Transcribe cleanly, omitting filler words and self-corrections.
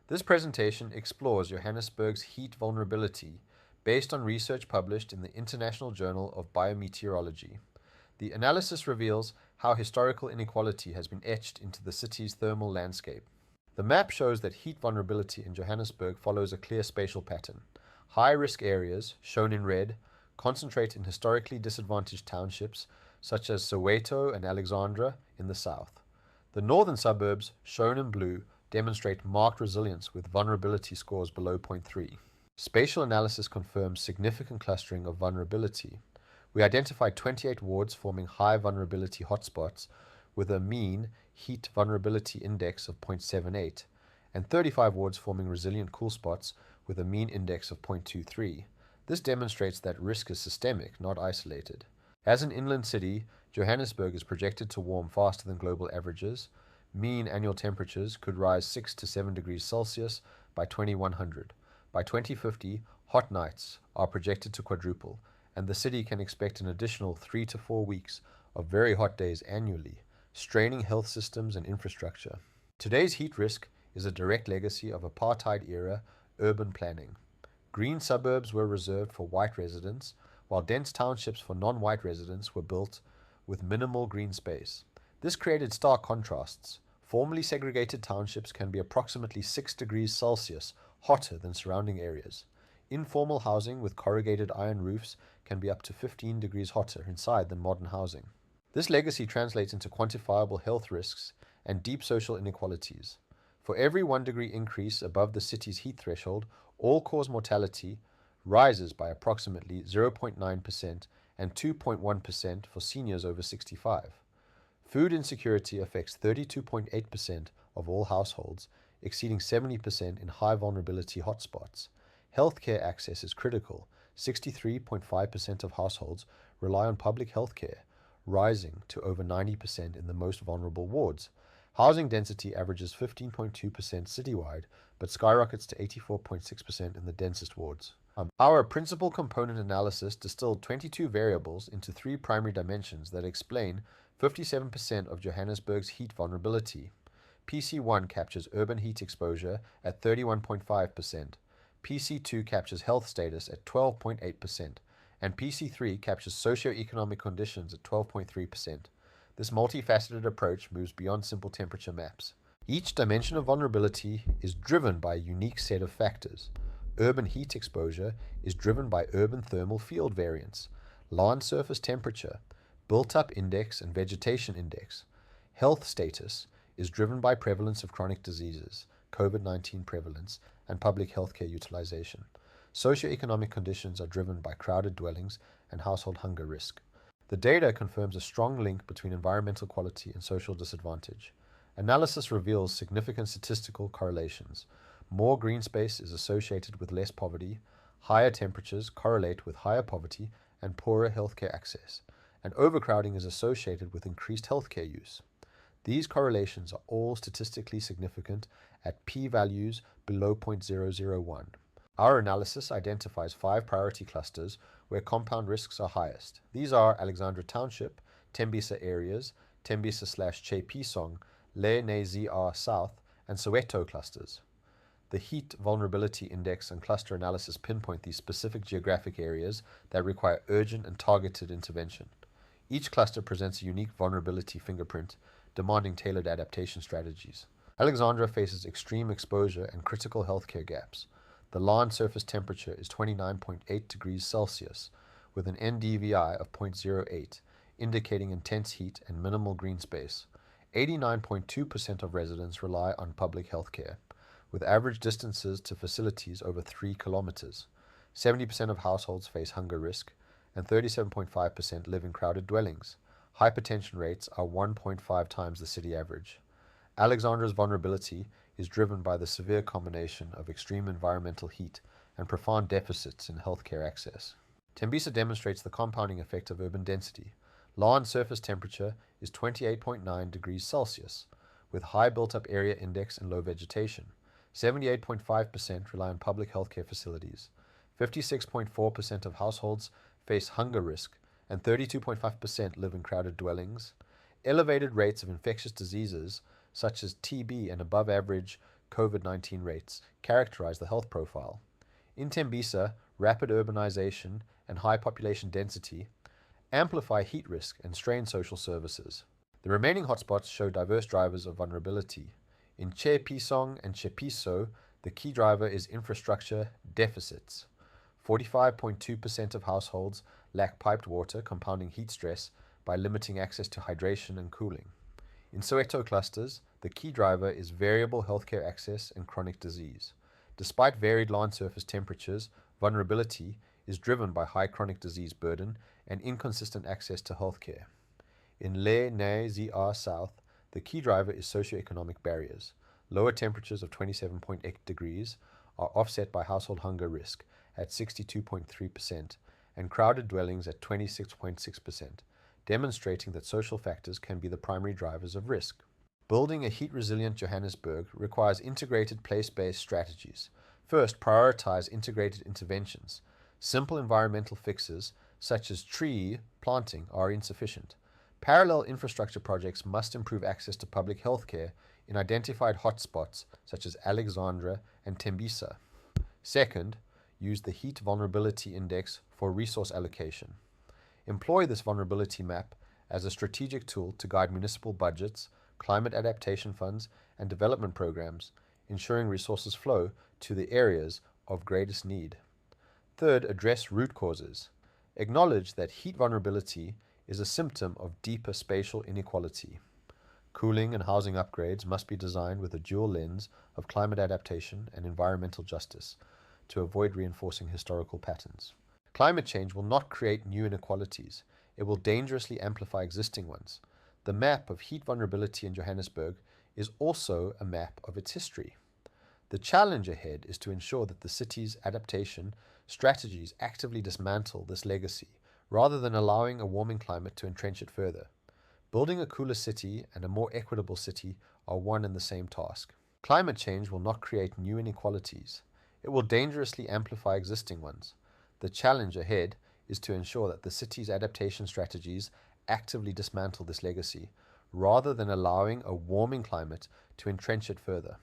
This presentation explores Johannesburg's heat vulnerability based on research published in the International Journal of Biometeorology. The analysis reveals how historical inequality has been etched into the city's thermal landscape. The map shows that heat vulnerability in Johannesburg follows a clear spatial pattern. High-risk areas, shown in red, concentrate in historically disadvantaged townships such as Soweto and Alexandra in the south. The northern suburbs, shown in blue, demonstrate marked resilience with vulnerability scores below 0.3. Spatial analysis confirms significant clustering of vulnerability. We identified 28 wards forming high vulnerability hotspots with a mean heat vulnerability index of 0.78, and 35 wards forming resilient cool spots with a mean index of 0.23. This demonstrates that risk is systemic, not isolated. As an inland city, Johannesburg is projected to warm faster than global averages. Mean annual temperatures could rise 6 to 7 degrees Celsius by 2100. By 2050, hot nights are projected to quadruple, and the city can expect an additional 3 to 4 weeks of very hot days annually, straining health systems and infrastructure. Today's heat risk is a direct legacy of apartheid-era urban planning. Green suburbs were reserved for white residents, while dense townships for non-white residents were built with minimal green space. This created stark contrasts. Formerly segregated townships can be approximately 6 degrees Celsius hotter than surrounding areas. Informal housing with corrugated iron roofs can be up to 15 degrees hotter inside than modern housing. This legacy translates into quantifiable health risks and deep social inequalities. For every 1 degree increase above the city's heat threshold, all-cause mortality rises by approximately 0.9% and 2.1% for seniors over 65. Food insecurity affects 32.8% of all households, exceeding 70% in high vulnerability hotspots. Healthcare access is critical. 63.5% of households rely on public healthcare, rising to over 90% in the most vulnerable wards. Housing density averages 15.2% citywide, but skyrockets to 84.6% in the densest wards. Our principal component analysis distilled 22 variables into 3 primary dimensions that explain 57% of Johannesburg's heat vulnerability. PC1 captures urban heat exposure at 31.5%, PC2 captures health status at 12.8%, and PC3 captures socioeconomic conditions at 12.3%. This multifaceted approach moves beyond simple temperature maps. Each dimension of vulnerability is driven by a unique set of factors. Urban heat exposure is driven by urban thermal field variance, land surface temperature, built-up index and vegetation index. Health status is driven by prevalence of chronic diseases, COVID-19 prevalence, and public healthcare utilization. Socioeconomic conditions are driven by crowded dwellings and household hunger risk. The data confirms a strong link between environmental quality and social disadvantage. Analysis reveals significant statistical correlations. More green space is associated with less poverty, higher temperatures correlate with higher poverty and poorer healthcare access, and overcrowding is associated with increased healthcare use. These correlations are all statistically significant at p-values below 0.001. Our analysis identifies 5 priority clusters where compound risks are highest. These are Alexandra Township, Tembisa areas, Tembisa/Chepesong, Le Nezr South, and Soweto clusters. The heat vulnerability index and cluster analysis pinpoint these specific geographic areas that require urgent and targeted intervention. Each cluster presents a unique vulnerability fingerprint, demanding tailored adaptation strategies. Alexandra faces extreme exposure and critical healthcare gaps. The land surface temperature is 29.8 degrees Celsius, with an NDVI of 0.08, indicating intense heat and minimal green space. 89.2% of residents rely on public health care, with average distances to facilities over 3 kilometers. 70% of households face hunger risk, and 37.5% live in crowded dwellings. Hypertension rates are 1.5 times the city average. Alexandra's vulnerability is driven by the severe combination of extreme environmental heat and profound deficits in healthcare access. Tembisa demonstrates the compounding effect of urban density. Land surface temperature is 28.9 degrees Celsius, with high built-up area index and low vegetation. 78.5% rely on public healthcare facilities. 56.4% of households face hunger risk, and 32.5% live in crowded dwellings. Elevated rates of infectious diseases such as TB and above average COVID-19 rates characterize the health profile. In Tembisa, rapid urbanization and high population density amplify heat risk and strain social services. The remaining hotspots show diverse drivers of vulnerability. In Che Pisong and Chepiso, the key driver is infrastructure deficits. 45.2% of households lack piped water, compounding heat stress by limiting access to hydration and cooling. In Soweto clusters, the key driver is variable healthcare access and chronic disease. Despite varied land surface temperatures, vulnerability is driven by high chronic disease burden and inconsistent access to healthcare. In Le Nay ZR South, the key driver is socioeconomic barriers. Lower temperatures of 27.8 degrees are offset by household hunger risk at 62.3% and crowded dwellings at 26.6%, demonstrating that social factors can be the primary drivers of risk. Building a heat-resilient Johannesburg requires integrated place-based strategies. First, prioritize integrated interventions. Simple environmental fixes, such as tree planting, are insufficient. Parallel infrastructure projects must improve access to public health care in identified hotspots such as Alexandra and Tembisa. Second, use the Heat Vulnerability Index for resource allocation. Employ this vulnerability map as a strategic tool to guide municipal budgets, climate adaptation funds, and development programs, ensuring resources flow to the areas of greatest need. Third, address root causes. Acknowledge that heat vulnerability is a symptom of deeper spatial inequality. Cooling and housing upgrades must be designed with a dual lens of climate adaptation and environmental justice to avoid reinforcing historical patterns. Climate change will not create new inequalities. It will dangerously amplify existing ones. The map of heat vulnerability in Johannesburg is also a map of its history. The challenge ahead is to ensure that the city's adaptation strategies actively dismantle this legacy, rather than allowing a warming climate to entrench it further. Building a cooler city and a more equitable city are one and the same task. Climate change will not create new inequalities. It will dangerously amplify existing ones. The challenge ahead is to ensure that the city's adaptation strategies actively dismantle this legacy, rather than allowing a warming climate to entrench it further.